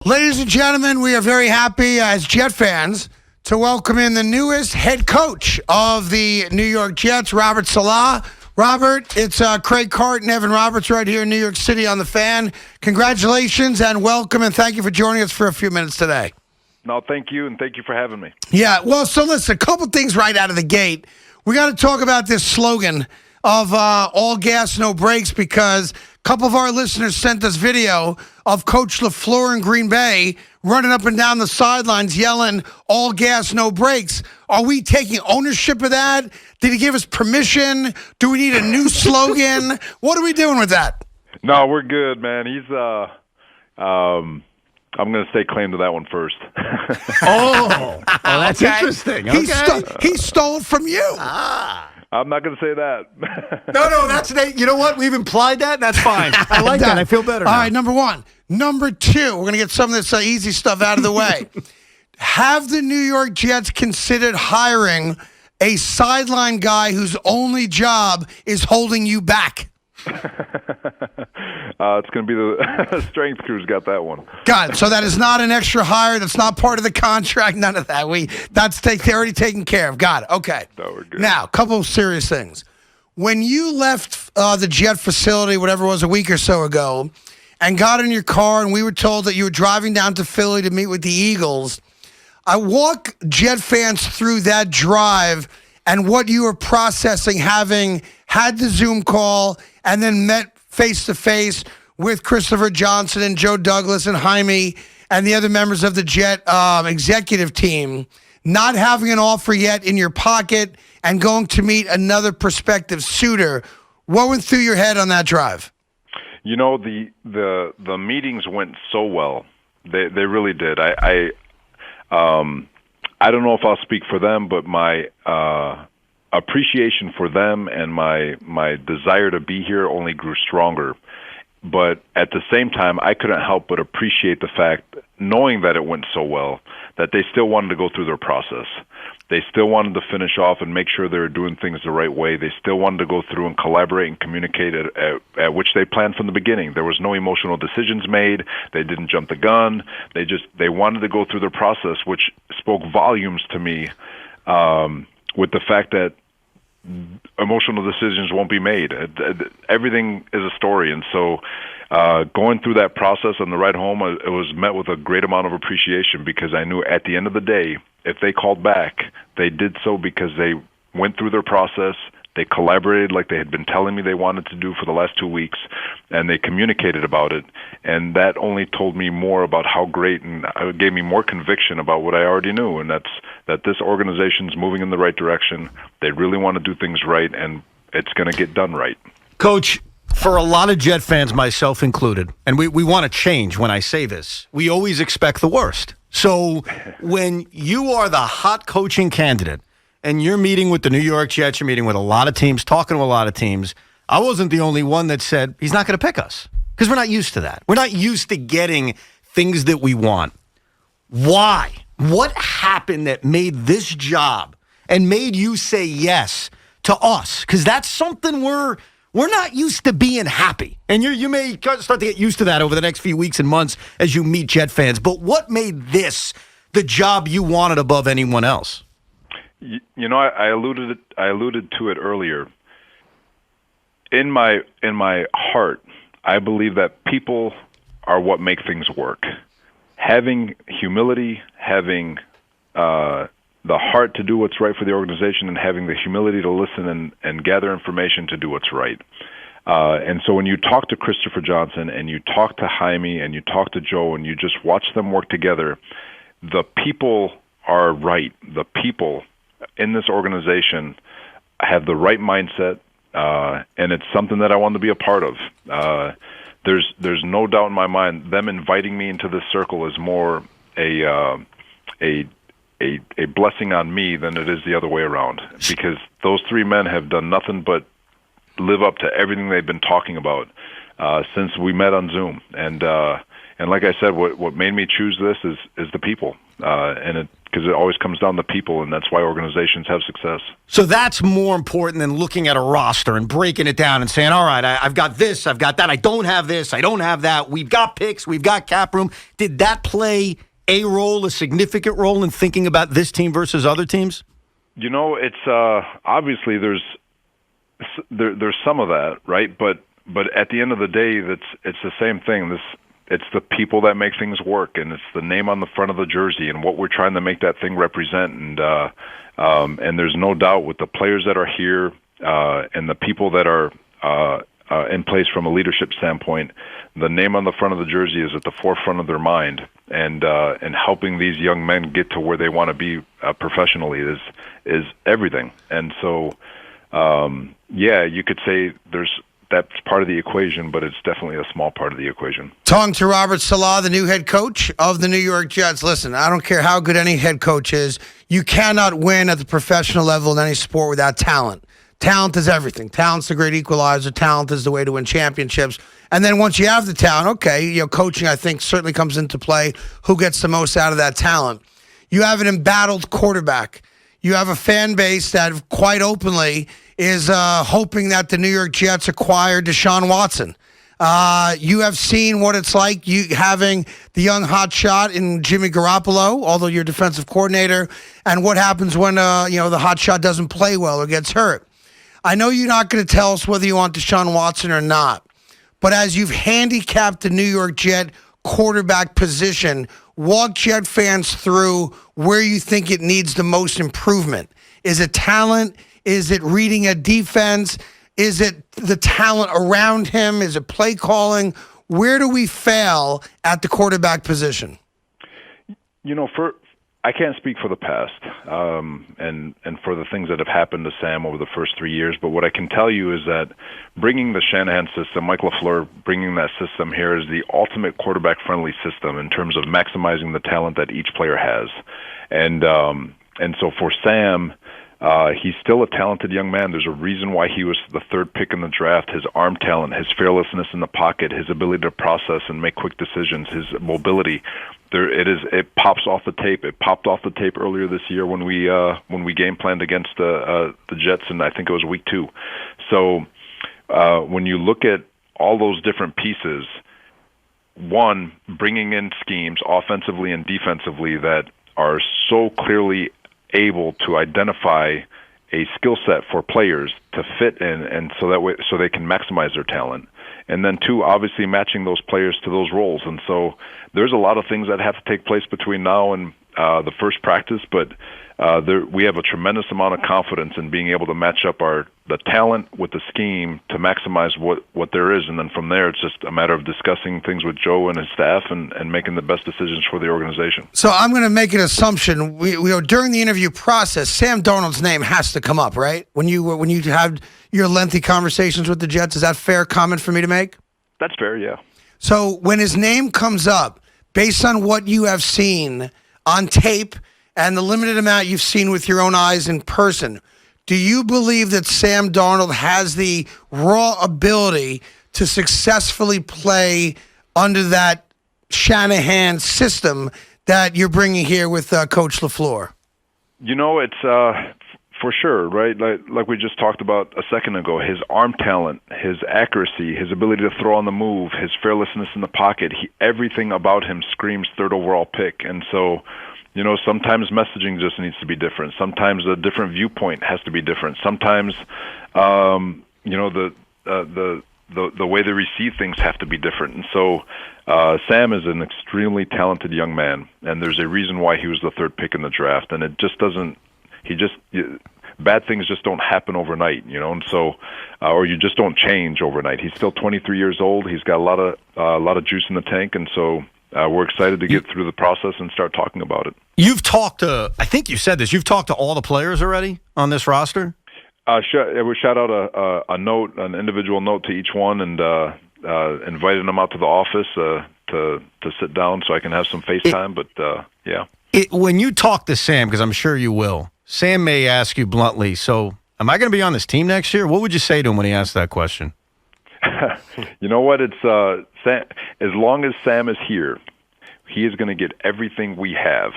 Ladies and gentlemen, we are very happy as Jet fans to welcome in the newest head coach of the New York Jets, Robert Saleh. Robert, it's Craig Carton, Evan Roberts right here in New York City on the Fan. Congratulations and welcome, and thank you for joining us for a few minutes today. No, thank you, and thank you for having me. Yeah, well, so listen, a couple things right out of the gate. We got to talk about this slogan of all gas, no brakes, because a couple of our listeners sent us video of Coach LaFleur in Green Bay running up and down the sidelines yelling, all gas, no brakes. Are we taking ownership of that? Did he give us permission? Do we need a new slogan? What are we doing with that? No, we're good, man. He's, I'm going to stay claim to that one first. That's interesting. Okay. He stole it from you. I'm not going to say that. No, that's you know what? We've implied that. That's fine. I like that. I feel better now. All right, number one. Number two, we're going to get some of this easy stuff out of the way. Have the New York Jets considered hiring a sideline guy whose only job is holding you back? It's going to be the strength crew's got that one. Got it. So that is not an extra hire. That's not part of the contract. None of that. They're already taken care of. Got it. Okay. No, we're good. Now, a couple of serious things. When you left the Jet facility, whatever it was, a week or so ago, and got in your car, and we were told that you were driving down to Philly to meet with the Eagles, I walk Jet fans through that drive and what you were processing, having had the Zoom call and then met face-to-face with Christopher Johnson and Joe Douglas and Jaime and the other members of the Jet executive team, not having an offer yet in your pocket and going to meet another prospective suitor. What went through your head on that drive? You know, the meetings went so well. They really did. I don't know if I'll speak for them, but my appreciation for them and my desire to be here only grew stronger. But at the same time, I couldn't help but appreciate the fact, knowing that it went so well, that they still wanted to go through their process. They still wanted to finish off and make sure they were doing things the right way. They still wanted to go through and collaborate and communicate at which they planned from the beginning. There was no emotional decisions made. They didn't jump the gun. They wanted to go through their process, which spoke volumes to me, with the fact that emotional decisions won't be made. Everything is a story. And so going through that process on the ride home, it was met with a great amount of appreciation, because I knew at the end of the day, if they called back, they did so because they went through their process. They collaborated like they had been telling me they wanted to do for the last 2 weeks, and they communicated about it. And that only told me more about how great, and it gave me more conviction about what I already knew, and that's that this organization's moving in the right direction. They really want to do things right, and it's going to get done right. Coach, for a lot of Jet fans, myself included, and we want to change when I say this, we always expect the worst. So when you are the hot coaching candidate, and you're meeting with the New York Jets, you're meeting with a lot of teams, talking to a lot of teams, I wasn't the only one that said he's not going to pick us, because we're not used to that. We're not used to getting things that we want. Why? What happened that made this job and made you say yes to us? Because that's something we're not used to being happy. And you may start to get used to that over the next few weeks and months as you meet Jet fans. But what made this the job you wanted above anyone else? You know, I alluded to it earlier. In my heart, I believe that people are what make things work. Having humility, having the heart to do what's right for the organization, and having the humility to listen and gather information to do what's right. And so when you talk to Christopher Johnson and you talk to Jaime and you talk to Joe and you just watch them work together, the people are right. The people in this organization have the right mindset, and it's something that I want to be a part of. There's no doubt in my mind, them inviting me into this circle is more a blessing on me than it is the other way around, because those three men have done nothing but live up to everything they've been talking about since we met on Zoom. And like I said, what made me choose this is the people. And because it always comes down to people, and that's why organizations have success. So that's more important than looking at a roster and breaking it down and saying, all right, I've got this, I've got that, I don't have this, I don't have that. We've got picks, we've got cap room. Did that play a significant role in thinking about this team versus other teams? It's obviously there's some of that, right? But at the end of the day, it's the same thing. It's the people that make things work, and it's the name on the front of the jersey and what we're trying to make that thing represent. And there's no doubt with the players that are here and the people that are in place from a leadership standpoint, the name on the front of the jersey is at the forefront of their mind, and helping these young men get to where they want to be professionally is everything. And so, you could say that's part of the equation, but it's definitely a small part of the equation. Talking to Robert Saleh, the new head coach of the New York Jets. Listen, I don't care how good any head coach is. You cannot win at the professional level in any sport without talent. Talent is everything. Talent's the great equalizer. Talent is the way to win championships. And then once you have the talent, okay, coaching, I think, certainly comes into play. Who gets the most out of that talent? You have an embattled quarterback. You have a fan base that quite openly is hoping that the New York Jets acquire Deshaun Watson. You have seen what it's like, you having the young hotshot in Jimmy Garoppolo, although you're defensive coordinator, and what happens when the hotshot doesn't play well or gets hurt. I know you're not going to tell us whether you want Deshaun Watson or not, but as you've handicapped the New York Jet quarterback position, walk Jet fans through where you think it needs the most improvement. Is it talent? Is it reading a defense? Is it the talent around him? Is it play calling? Where do we fail at the quarterback position? I can't speak for the past and for the things that have happened to Sam over the first 3 years, but what I can tell you is that bringing the Shanahan system, Mike LaFleur bringing that system here is the ultimate quarterback-friendly system in terms of maximizing the talent that each player has. And so for Sam, he's still a talented young man. There's a reason why he was the third pick in the draft. His arm talent, his fearlessness in the pocket, his ability to process and make quick decisions, his mobility. It pops off the tape. It popped off the tape earlier this year when we game planned against the Jets, and I think it was week 2. So when you look at all those different pieces, one, bringing in schemes offensively and defensively that are so clearly able to identify a skill set for players to fit in, and so they can maximize their talent. And then 2, obviously matching those players to those roles. And so there's a lot of things that have to take place between now and the first practice, but we have a tremendous amount of confidence in being able to match up the talent with the scheme to maximize what there is. And then from there, it's just a matter of discussing things with Joe and his staff and making the best decisions for the organization. So I'm going to make an assumption. During the interview process, Sam Darnold's name has to come up, right? When you had your lengthy conversations with the Jets, is that a fair comment for me to make? That's fair, yeah. So when his name comes up, based on what you have seen on tape and the limited amount you've seen with your own eyes in person, do you believe that Sam Darnold has the raw ability to successfully play under that Shanahan system that you're bringing here with Coach LaFleur? It's for sure, right? Like we just talked about a second ago, his arm talent, his accuracy, his ability to throw on the move, his fearlessness in the pocket, everything about him screams third overall pick. And so, sometimes messaging just needs to be different. Sometimes a different viewpoint has to be different. Sometimes, the way they receive things have to be different. And so, Sam is an extremely talented young man, and there's a reason why he was the third pick in the draft. And it just doesn't. Bad things just don't happen overnight, and so, or you just don't change overnight. He's still 23 years old. He's got a lot of juice in the tank, and so we're excited to get through the process and start talking about it. You've talked to, I think you said this, you've talked to all the players already on this roster? We shout out an individual note to each one, and invited them out to the office to sit down so I can have some FaceTime. But yeah. When you talk to Sam, because I'm sure you will, Sam may ask you bluntly, so am I going to be on this team next year? What would you say to him when he asks that question? You know what? It's Sam, as long as Sam is here, he is going to get everything we have.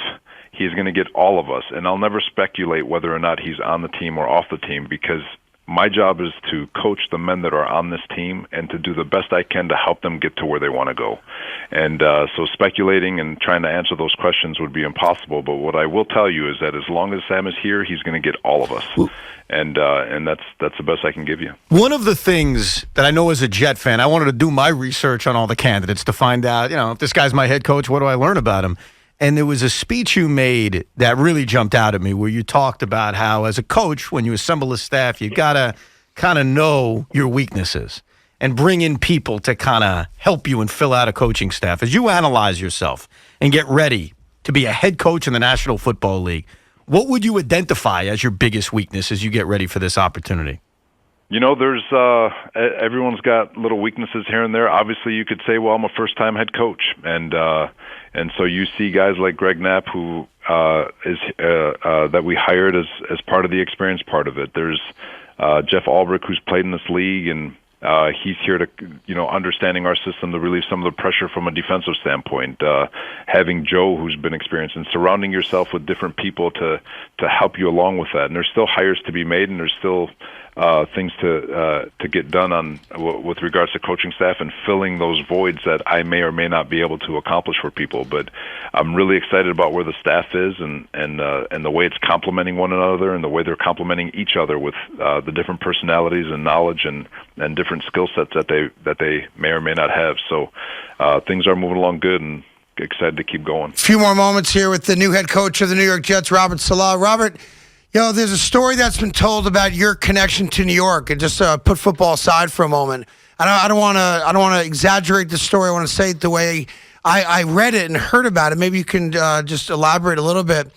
he's going to get all of us. And I'll never speculate whether or not he's on the team or off the team, because my job is to coach the men that are on this team and to do the best I can to help them get to where they want to go. And so speculating and trying to answer those questions would be impossible. But what I will tell you is that as long as Sam is here, he's going to get all of us. And that's the best I can give you. One of the things that I know as a Jet fan, I wanted to do my research on all the candidates to find out, if this guy's my head coach, what do I learn about him? And there was a speech you made that really jumped out at me where you talked about how, as a coach, when you assemble a staff, you got to kind of know your weaknesses and bring in people to kind of help you and fill out a coaching staff. As you analyze yourself and get ready to be a head coach in the National Football League, what would you identify as your biggest weakness as you get ready for this opportunity? There's everyone's got little weaknesses here and there. Obviously, you could say, well, I'm a first-time head coach, and so you see guys like Greg Knapp, who is that we hired as part of the experience part of it. There's Jeff Ulbrich, who's played in this league, and he's here to, understanding our system to relieve some of the pressure from a defensive standpoint. Having Joe, who's been experienced, and surrounding yourself with different people to help you along with that. And there's still hires to be made, and there's still things to get done with regards to coaching staff and filling those voids that I may or may not be able to accomplish for people. But I'm really excited about where the staff is and the way it's complementing one another and the way they're complementing each other with the different personalities and knowledge and different skill sets that they may or may not have. So things are moving along good, and excited to keep going. A few more moments here with the new head coach of the New York Jets, Robert Saleh. Robert, there's a story that's been told about your connection to New York, and just put football aside for a moment. I don't want to exaggerate the story. I want to say it the way I read it and heard about it. Maybe you can just elaborate a little bit.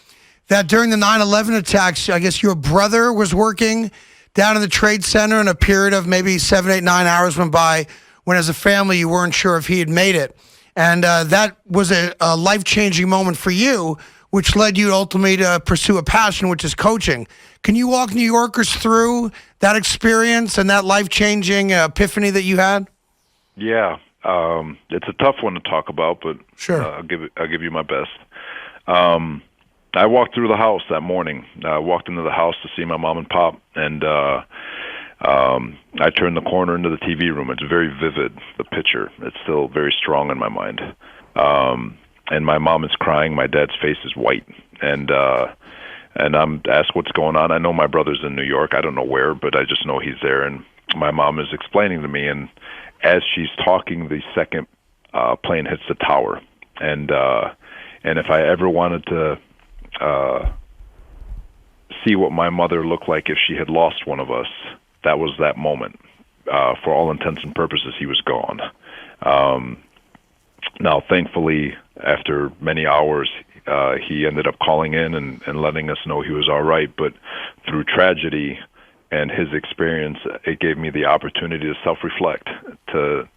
That during the 9/11 attacks, I guess your brother was working down in the Trade Center, and a period of maybe 7, 8, 9 hours went by when, as a family, you weren't sure if he had made it. And that was a life-changing moment for you, which led you ultimately to pursue a passion, which is coaching. Can you walk New Yorkers through that experience and that life-changing epiphany that you had? Yeah, it's a tough one to talk about, but sure. I'll give you my best. I walked through the house that morning. I walked into the house to see my mom and pop, and I turned the corner into the TV room. It's very vivid, the picture. It's still very strong in my mind. And my mom is crying. My dad's face is white. And I'm asked what's going on. I know my brother's in New York. I don't know where, but I just know he's there. And my mom is explaining to me, and as she's talking, the second plane hits the tower. And if I ever wanted to see what my mother looked like if she had lost one of us, that was that moment. For all intents and purposes, he was gone. Now, thankfully, after many hours, he ended up calling in and letting us know he was all right. But through tragedy and his experience, it gave me the opportunity to self-reflect, to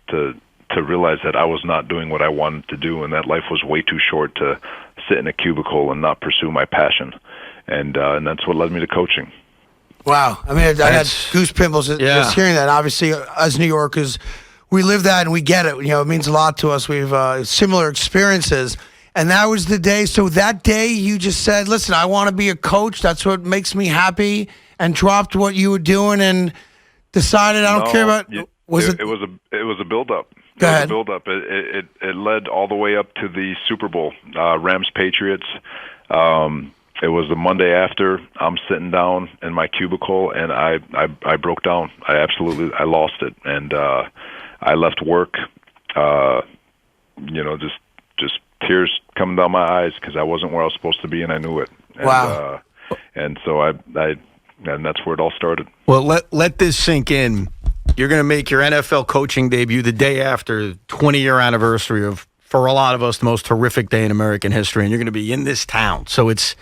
realize that I was not doing what I wanted to do, and that life was way too short to sit in a cubicle and not pursue my passion. And that's what led me to coaching. Wow. I mean, I had goosebumps just hearing that. Obviously, as New Yorkers, we live that and we get it. It means a lot to us. We have similar experiences. And that was the day. So that day you just said, listen, I want to be a coach. That's what makes me happy, and dropped what you were doing and decided I don't care about. It was a build-up. Go ahead. Build-up. It led all the way up to the Super Bowl, Rams Patriots. It was the Monday after. I'm sitting down in my cubicle, and I broke down. I lost it, and I left work. Just tears coming down my eyes because I wasn't where I was supposed to be, and I knew it. And, wow. And so and that's where it all started. Well, let this sink in. You're going to make your NFL coaching debut the day after the 20-year anniversary of, for a lot of us, the most horrific day in American history, and you're going to be in this town. So it's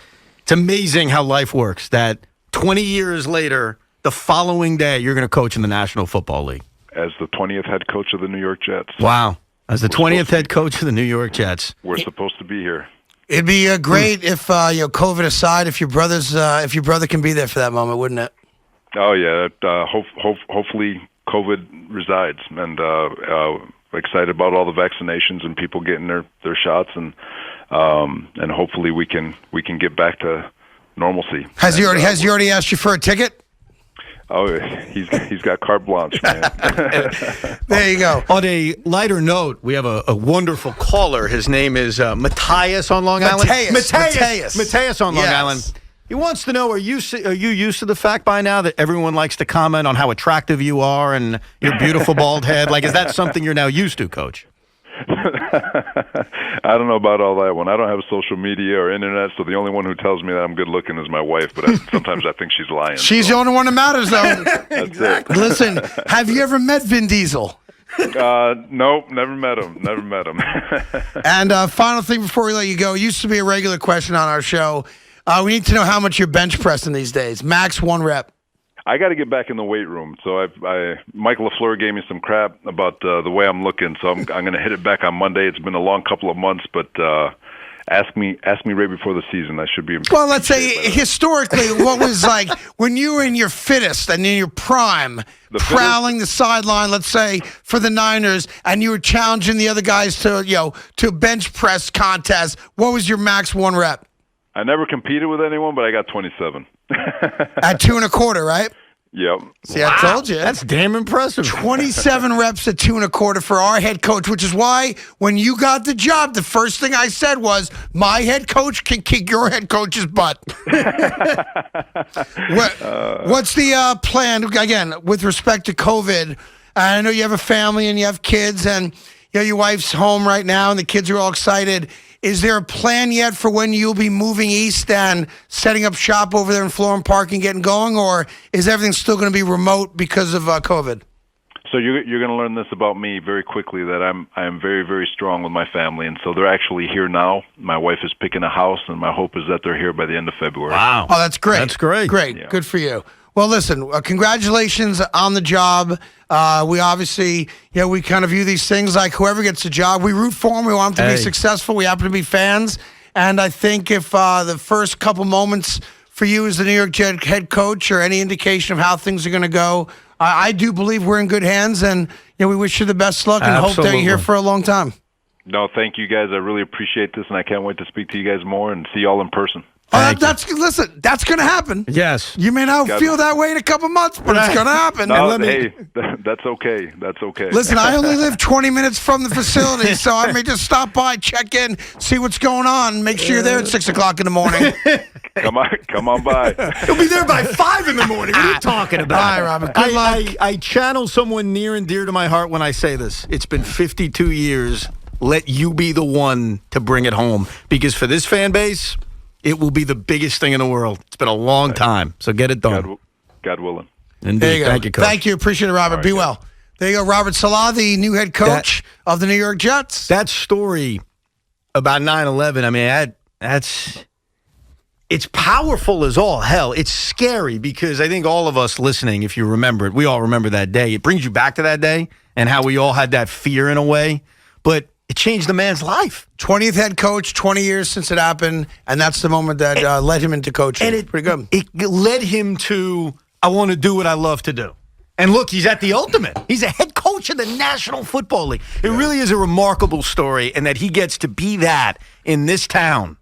amazing how life works, that 20 years later, the following day, you're going to coach in the National Football League. As the 20th head coach of the New York Jets. Wow. As the 20th head coach of the New York Jets. We're supposed to be here. It'd be great if, COVID aside, if your brother can be there for that moment, wouldn't it? Oh, yeah. Hopefully COVID resides, and excited about all the vaccinations and people getting their shots, and hopefully we can get back to normalcy. Has he already asked you for a ticket? Oh, he's got carte blanche, man. There you go. On a lighter note, we have a wonderful caller. His name is Matthias on Long Island. Matthias on Long Island. He wants to know: Are you used to the fact by now that everyone likes to comment on how attractive you are and your beautiful bald head? Like, is that something you're now used to, Coach? I don't know about all that one. I don't have social media or internet, so the only one who tells me that I'm good looking is my wife, but sometimes I think she's lying. She's the only one that matters, though. Exactly. Listen, have you ever met Vin Diesel? Nope, never met him. And final thing before we let you go, it used to be a regular question on our show. We need to know how much you're bench pressing these days. Max 1 rep. I got to get back in the weight room. So Mike LaFleur gave me some crap about the way I'm looking. So I'm going to hit it back on Monday. It's been a long couple of months, but ask me right before the season. I should be in. Well, let's say historically, what was like when you were in your fittest and in your prime, prowling the sideline, let's say for the Niners, and you were challenging the other guys to a bench press contest. What was your max 1 rep? I never competed with anyone, but I got 27. At 2 1/4, right? Yep. See, I told you. That's damn impressive. 27 reps at 2 1/4 for our head coach, which is why when you got the job, the first thing I said was, my head coach can kick your head coach's butt. What's the plan, again, with respect to COVID? I know you have a family and you have kids, and your wife's home right now, and the kids are all excited. Is there a plan yet for when you'll be moving east and setting up shop over there in Florham Park and getting going, or is everything still going to be remote because of COVID? So you're going to learn this about me very quickly, that I'm very, very strong with my family, and so they're actually here now. My wife is picking a house, and my hope is that they're here by the end of February. Wow. Oh, that's great. That's great. Great. Yeah. Good for you. Well, listen, congratulations on the job. We obviously, we kind of view these things like whoever gets the job, we root for them. We want them to be successful. We happen to be fans. And I think if the first couple moments for you as the New York Jet head coach or any indication of how things are going to go, I do believe we're in good hands. And we wish you the best luck and hope that you're here for a long time. No, thank you guys. I really appreciate this, and I can't wait to speak to you guys more and see you all in person. Listen, that's going to happen. Yes. You may not feel that way in a couple months, but it's going to happen. No, that's okay. That's okay. Listen, I only live 20 minutes from the facility, so I may just stop by, check in, see what's going on, make sure you're there at 6 o'clock in the morning. Come on by. You'll be there by 5 in the morning. What are you talking about? All right, Robert. Good luck. I channel someone near and dear to my heart when I say this. It's been 52 years. Let you be the one to bring it home, because for this fan base, it will be the biggest thing in the world. It's been a long time, so get it done. God willing. Indeed. There you go. Thank you, Coach. Thank you. Appreciate it, Robert. Be well. There you go. Robert Saleh, the new head coach of the New York Jets. That story about 9/11, I mean, it's powerful as all hell. It's scary because I think all of us listening, if you remember it, we all remember that day. It brings you back to that day and how we all had that fear in a way. But it changed the man's life. 20th head coach, 20 years since it happened, and that's the moment that led him into coaching. And pretty good. It led him to, I want to do what I love to do. And look, he's at the ultimate. He's a head coach of the National Football League. It really is a remarkable story, and that he gets to be that in this town.